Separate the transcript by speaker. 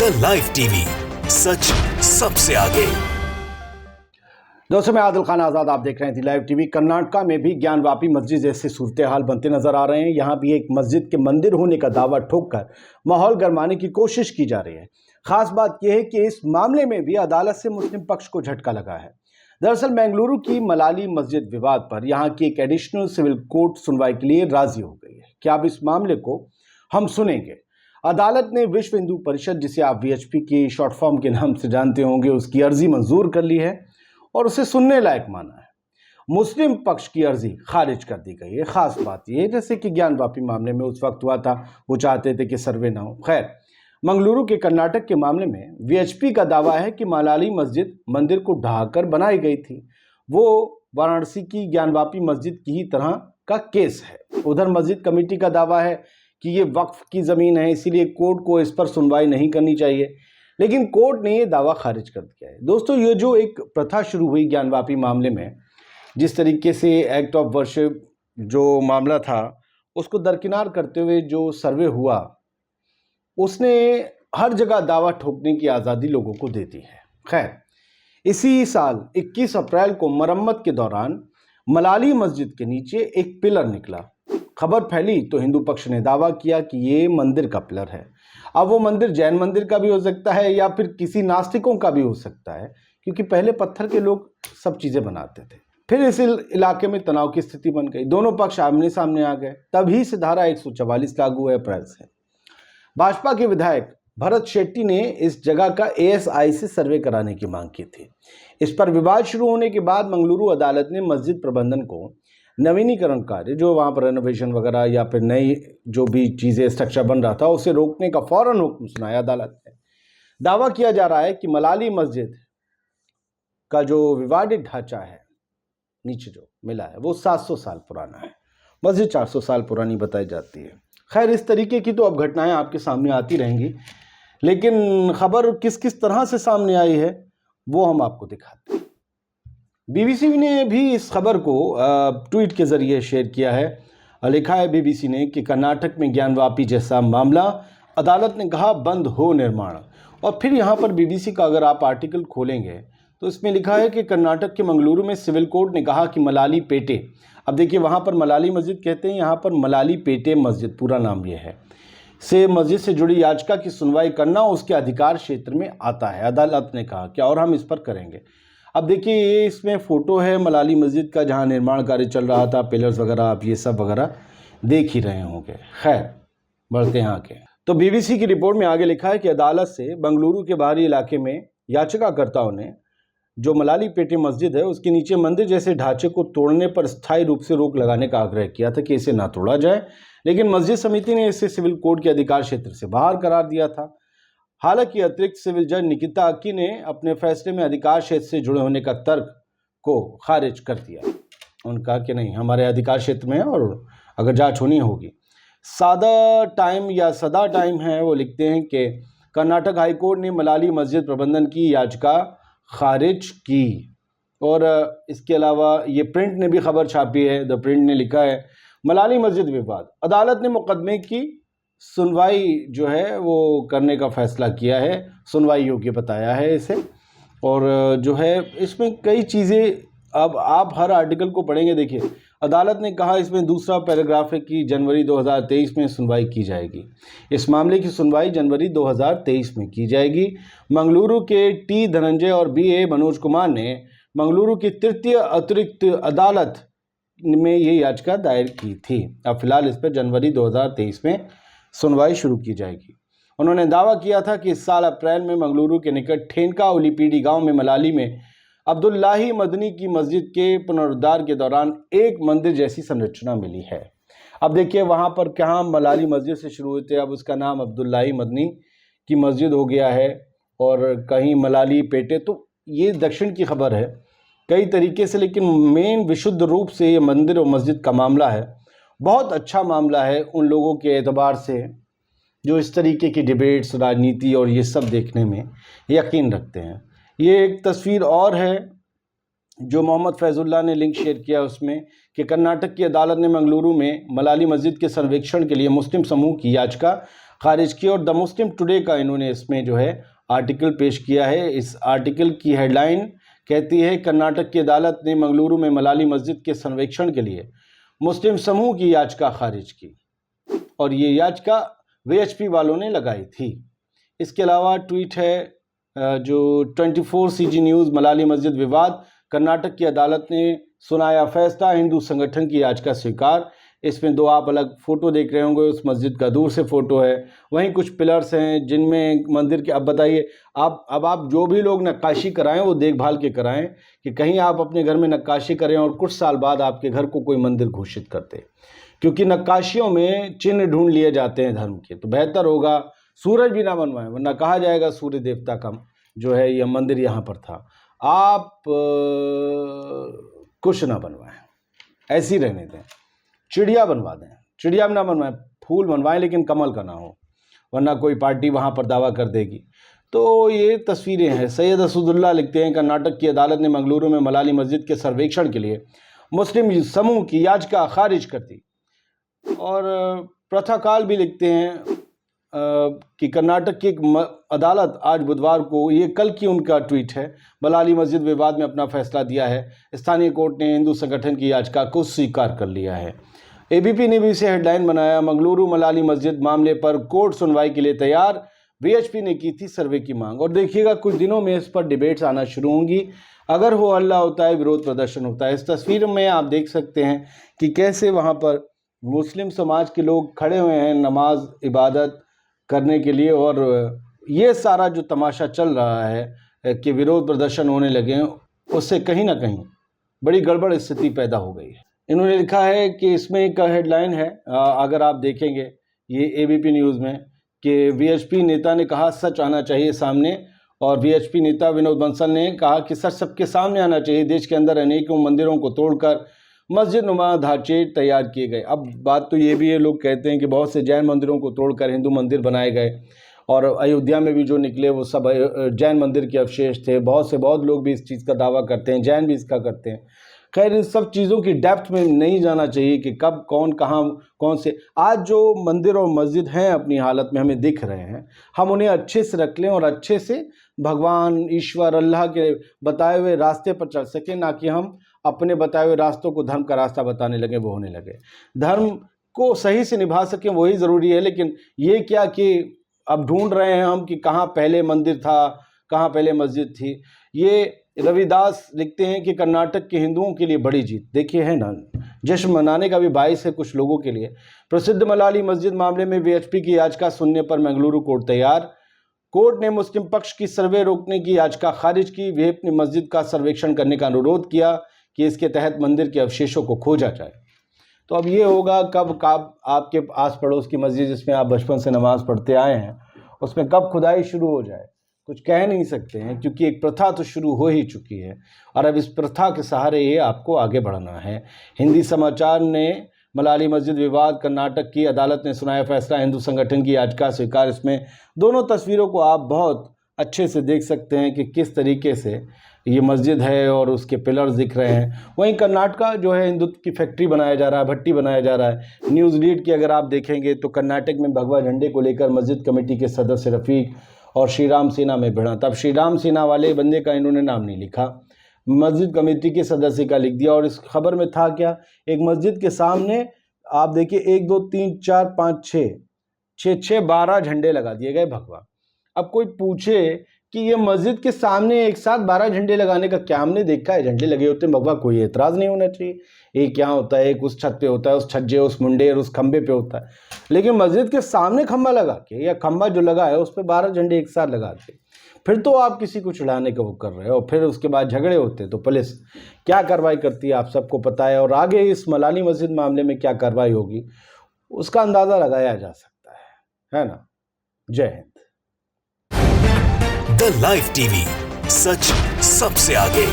Speaker 1: India live TV, सच सबसे आगे।
Speaker 2: दोस्तों, मैं आदिल खान आज़ाद, आप देख रहे हैं लाइव टीवी। कर्नाटका में भी ज्ञानवापी मस्जिद जैसे सूरत हाल बनते नजर आ रहे हैं। यहाँ भी एक मस्जिद के मंदिर होने का दावा ठोककर माहौल गरमाने की कोशिश की जा रही है। खास बात यह है कि इस मामले में भी अदालत से मुस्लिम पक्ष को झटका लगा है। दरअसल बेंगलुरु की मलाली मस्जिद विवाद पर यहाँ की एक एडिशनल सिविल कोर्ट सुनवाई के लिए राजी हो गई है। क्या अब इस मामले को हम सुनेंगे। अदालत ने विश्व हिंदू परिषद, जिसे आप वीएचपी की शॉर्ट फॉर्म के नाम से जानते होंगे, उसकी अर्जी मंजूर कर ली है और उसे सुनने लायक माना है। मुस्लिम पक्ष की अर्जी खारिज कर दी गई है। खास बात यह है, जैसे कि ज्ञानवापी मामले में उस वक्त हुआ था, वो चाहते थे कि सर्वे ना हो। खैर, मंगलुरु के कर्नाटक के मामले में वीएचपी का दावा है कि मलाली मस्जिद मंदिर को ढहाकर बनाई गई थी। वो वाराणसी की ज्ञानवापी मस्जिद की ही तरह का केस है। उधर मस्जिद कमेटी का दावा है कि ये वक्फ की ज़मीन है, इसीलिए कोर्ट को इस पर सुनवाई नहीं करनी चाहिए, लेकिन कोर्ट ने ये दावा खारिज कर दिया है। दोस्तों, ये जो एक प्रथा शुरू हुई ज्ञानवापी मामले में, जिस तरीके से एक्ट ऑफ वर्शिप जो मामला था उसको दरकिनार करते हुए जो सर्वे हुआ, उसने हर जगह दावा ठोकने की आज़ादी लोगों को देती है। खैर, इसी साल 21 अप्रैल को मरम्मत के दौरान मलाली मस्जिद के नीचे एक पिलर निकला। खबर फैली तो हिंदू पक्ष ने दावा किया कि ये मंदिर का पिलर है। अब वो मंदिर जैन मंदिर का भी हो सकता है या फिर किसी नास्तिकों का भी हो सकता है, क्योंकि पहले पत्थर के लोग सब चीज़ें बनाते थे। फिर इस इलाके में तनाव की स्थिति बन गई, दोनों पक्ष आमने सामने आ गए। तभी से धारा 144 लागू है अप्रैल से। भाजपा के विधायक भरत शेट्टी ने इस जगह का एएसआई से सर्वे कराने की मांग की थी। इस पर विवाद शुरू होने के बाद मंगलुरु अदालत ने मस्जिद प्रबंधन को नवीनीकरण कार्य, जो वहाँ पर रेनोवेशन वगैरह या फिर नई जो भी चीज़ें स्ट्रक्चर बन रहा था, उसे रोकने का फौरन हुक्म सुनाया अदालत ने। दावा किया जा रहा है कि मलाली मस्जिद का जो विवादित ढांचा है, नीचे जो मिला है, वो 700 साल पुराना है। मस्जिद 400 साल पुरानी बताई जाती है। खैर, इस तरीके की तो अब घटनाएं आपके सामने आती रहेंगी, लेकिन खबर किस किस तरह से सामने आई है वो हम आपको दिखाते हैं। बीबीसी ने भी इस खबर को ट्वीट के जरिए शेयर किया है। लिखा है बीबीसी ने कि कर्नाटक में ज्ञानवापी जैसा मामला, अदालत ने कहा बंद हो निर्माण। और फिर यहाँ पर बीबीसी का अगर आप आर्टिकल खोलेंगे तो इसमें लिखा है कि कर्नाटक के मंगलुरु में सिविल कोर्ट ने कहा कि मलाली पेटे, अब देखिए वहाँ पर मलाली मस्जिद कहते हैं, यहाँ पर मलाली पेटे मस्जिद पूरा नाम ये है, से मस्जिद से जुड़ी याचिका की सुनवाई करना उसके अधिकार क्षेत्र में आता है। अदालत ने कहा क्या, और हम इस पर करेंगे। अब देखिए, ये इसमें फ़ोटो है मलाली मस्जिद का, जहाँ निर्माण कार्य चल रहा था, पिलर्स वगैरह आप ये सब वगैरह देख ही रहे होंगे। खैर, बढ़ते हैं आगे। तो बीबीसी की रिपोर्ट में आगे लिखा है कि अदालत से बेंगलुरु के बाहरी इलाके में याचिकाकर्ताओं ने जो मलाली पेटे मस्जिद है उसके नीचे मंदिर जैसे ढांचे को तोड़ने पर स्थायी रूप से रोक लगाने का आग्रह किया था कि इसे ना तोड़ा जाए, लेकिन मस्जिद समिति ने इसे सिविल कोड के अधिकार क्षेत्र से बाहर करार दिया था। हालांकि अतिरिक्त सिविल जज निकिता अक्की ने अपने फैसले में अधिकार क्षेत्र से जुड़े होने का तर्क को खारिज कर दिया। उन्होंने कहा कि नहीं, हमारे अधिकार क्षेत्र में है और अगर जांच होनी होगी। सादा टाइम या सदा टाइम है, वो लिखते हैं कि कर्नाटक हाईकोर्ट ने मलाली मस्जिद प्रबंधन की याचिका खारिज की। और इसके अलावा ये प्रिंट ने भी खबर छापी है। द प्रिंट ने लिखा है मलाली मस्जिद विवाद, अदालत ने मुकदमे की सुनवाई जो है वो करने का फैसला किया है, सुनवाई योग्य बताया है इसे। और जो है इसमें कई चीज़ें, अब आप हर आर्टिकल को पढ़ेंगे। देखिए, अदालत ने कहा, इसमें दूसरा पैराग्राफ है कि जनवरी 2023 में सुनवाई की जाएगी। इस मामले की सुनवाई जनवरी 2023 में की जाएगी। मंगलुरु के टी धनंजय और बीए मनोज कुमार ने मंगलुरु की तृतीय अतिरिक्त अदालत में ये याचिका दायर की थी। अब फिलहाल इस पर जनवरी 2023 में सुनवाई शुरू की जाएगी। उन्होंने दावा किया था कि इस साल अप्रैल में मंगलुरु के निकट ठेनका उलीपीडी गांव में मलाली में अब्दुल्लाही मदनी की मस्जिद के पुनरुद्धार के दौरान एक मंदिर जैसी संरचना मिली है। अब देखिए, वहां पर कहाँ मलाली मस्जिद से शुरू हुए थे, अब उसका नाम अब्दुल्लाही मदनी की मस्जिद हो गया है, और कहीं मलाली पेटे। तो ये दक्षिण की खबर है कई तरीके से, लेकिन मेन विशुद्ध रूप से ये मंदिर और मस्जिद का मामला है। बहुत अच्छा मामला है उन लोगों के एतबार से जो इस तरीके की डिबेट्स, राजनीति और ये सब देखने में यकीन रखते हैं। ये एक तस्वीर और है जो मोहम्मद फैजुल्लाह ने लिंक शेयर किया उसमें, कि कर्नाटक की अदालत ने मंगलुरु में मलाली मस्जिद के सर्वेक्षण के लिए मुस्लिम समूह की याचिका खारिज की। और द मुस्लिम टुडे का इन्होंने इसमें जो है आर्टिकल पेश किया है। इस आर्टिकल की हेडलाइन कहती है, कर्नाटक की अदालत ने मंगलुरु में मलाली मस्जिद के सर्वेक्षण के लिए मुस्लिम समूह की याचिका खारिज की, और ये याचिका वीएचपी वालों ने लगाई थी। इसके अलावा ट्वीट है जो 24 CG न्यूज़, मलाली मस्जिद विवाद, कर्नाटक की अदालत ने सुनाया फैसला, हिंदू संगठन की याचिका स्वीकार। इसमें दो आप अलग फ़ोटो देख रहे होंगे, उस मस्जिद का दूर से फ़ोटो है, वहीं कुछ पिलर्स हैं जिनमें मंदिर के। अब बताइए, आप जो भी लोग नक्काशी कराएं वो देखभाल के कराएं कि कहीं आप अपने घर में नक्काशी करें और कुछ साल बाद आपके घर को कोई मंदिर घोषित कर दे, क्योंकि नक्काशियों में चिन्ह ढूंढ लिए जाते हैं धर्म के। तो बेहतर होगा सूरज भी ना बनवाएं, वरना कहा जाएगा सूर्य देवता का जो है यह मंदिर यहाँ पर था। आप कुछ ना बनवाएं, ऐसे ही रहने दें। चिड़िया बनवा दें, चिड़िया ना बनवाएं, फूल बनवाएं, लेकिन कमल का ना हो, वरना कोई पार्टी वहाँ पर दावा कर देगी। तो ये तस्वीरें हैं। सैयद असदुल्लाह लिखते हैं, कर्नाटक की अदालत ने मंगलुरु में मलाली मस्जिद के सर्वेक्षण के लिए मुस्लिम समूह की याचिका खारिज कर दी। और प्रथाकाल भी लिखते हैं कि कर्नाटक की एक अदालत आज बुधवार को, ये कल की उनका ट्वीट है, मलाली मस्जिद विवाद में अपना फैसला दिया है। स्थानीय कोर्ट ने हिंदू संगठन की याचिका को स्वीकार कर लिया है। एबीपी ने भी इसे हेडलाइन बनाया, मंगलुरु मलाली मस्जिद मामले पर कोर्ट सुनवाई के लिए तैयार, वीएचपी ने की थी सर्वे की मांग। और देखिएगा कुछ दिनों में इस पर डिबेट्स आना शुरू होंगी। अगर हो हल्ला होता है, विरोध प्रदर्शन होता है। इस तस्वीर में आप देख सकते हैं कि कैसे वहाँ पर मुस्लिम समाज के लोग खड़े हुए हैं नमाज इबादत करने के लिए, और ये सारा जो तमाशा चल रहा है कि विरोध प्रदर्शन होने लगे हैं, उससे कहीं ना कहीं बड़ी गड़बड़ स्थिति पैदा हो गई है। इन्होंने लिखा है कि इसमें एक हेडलाइन है, अगर आप देखेंगे ये एबीपी न्यूज़ में, कि वीएचपी नेता ने कहा सच आना चाहिए सामने। और वीएचपी नेता विनोद बंसल ने कहा कि सच सबके सामने आना चाहिए। देश के अंदर अनेकों मंदिरों को तोड़कर मस्जिद नुमा ढांचे तैयार किए गए। अब बात तो ये भी है, लोग कहते हैं कि बहुत से जैन मंदिरों को तोड़कर हिंदू मंदिर बनाए गए, और अयोध्या में भी जो निकले वो सब जैन मंदिर के अवशेष थे। बहुत लोग भी इस चीज़ का दावा करते हैं, जैन भी इसका करते हैं। खैर, इन सब चीज़ों की डेप्थ में नहीं जाना चाहिए कि कब कौन कहाँ कौन से। आज जो मंदिर और मस्जिद हैं अपनी हालत में हमें दिख रहे हैं, हम उन्हें अच्छे से रख लें और अच्छे से भगवान ईश्वर अल्लाह के बताए हुए रास्ते पर चल सकें, ना कि हम अपने बताए हुए रास्तों को धर्म का रास्ता बताने लगे, वो होने लगे। धर्म को सही से निभा सकें वही ज़रूरी है, लेकिन ये क्या कि अब ढूंढ रहे हैं हम कि कहाँ पहले मंदिर था, कहाँ पहले मस्जिद थी। ये रविदास लिखते हैं कि कर्नाटक के हिंदुओं के लिए बड़ी जीत। देखिए है ना, जश्न मनाने का भी बाइस है कुछ लोगों के लिए। प्रसिद्ध मलाली मस्जिद मामले में वीएचपी की याचिका सुनने पर मंगलुरु कोर्ट तैयार। कोर्ट ने मुस्लिम पक्ष की सर्वे रोकने की याचिका खारिज की। वीएचपी ने मस्जिद का सर्वेक्षण करने का अनुरोध किया कि इसके तहत मंदिर के अवशेषों को खोजा जाए। तो अब ये होगा कब आपके आस पड़ोस की मस्जिद जिसमें आप बचपन से नमाज पढ़ते आए हैं, उसमें कब खुदाई शुरू हो जाए, कुछ कह नहीं सकते हैं, क्योंकि एक प्रथा तो शुरू हो ही चुकी है और अब इस प्रथा के सहारे ये आपको आगे बढ़ना है। हिंदी समाचार ने मलाली मस्जिद विवाद, कर्नाटक की अदालत ने सुनाया फैसला, हिंदू संगठन की याचिका स्वीकार। इसमें दोनों तस्वीरों को आप बहुत अच्छे से देख सकते हैं कि किस तरीके से ये मस्जिद है और उसके पिलर्स दिख रहे हैं। वहीं कर्नाटका जो है हिंदुत्व की फैक्ट्री बनाया जा रहा है, भट्टी बनाया जा रहा है। न्यूज़ लीड की अगर आप देखेंगे तो कर्नाटक में भगवा झंडे को लेकर मस्जिद कमेटी के सदस्य रफ़ीक और श्रीराम सेना में भिड़ा। तब श्रीराम सेना वाले बंदे का इन्होंने नाम नहीं लिखा, मस्जिद कमेटी के सदस्य का लिख दिया। और इस खबर में था क्या, एक मस्जिद के सामने आप देखिए 1 2 3 4 5 6 12 झंडे लगा दिए गए भगवा। अब कोई पूछे कि ये मस्जिद के सामने एक साथ 12 झंडे लगाने का क्या हमने देखा है, झंडे लगे होते हैं भगवा, कोई एतराज़ नहीं होना चाहिए। एक क्या होता है, एक उस छत पे होता है, उस छज्जे उस मुंडे और उस खंबे पे होता है, लेकिन मस्जिद के सामने खंबा लगा के या खंबा जो लगा है उस पर 12 झंडे एक साथ लगा के फिर तो आप किसी को छुड़ाने का वो कर रहे हो। फिर उसके बाद झगड़े होते तो पुलिस क्या कार्रवाई करती है आप सबको पता है, और आगे इस मलाली मस्जिद मामले में क्या कार्रवाई होगी उसका अंदाज़ा लगाया जा सकता है ना। जय हिंद।
Speaker 1: द लाइव टीवी, सच सबसे आगे।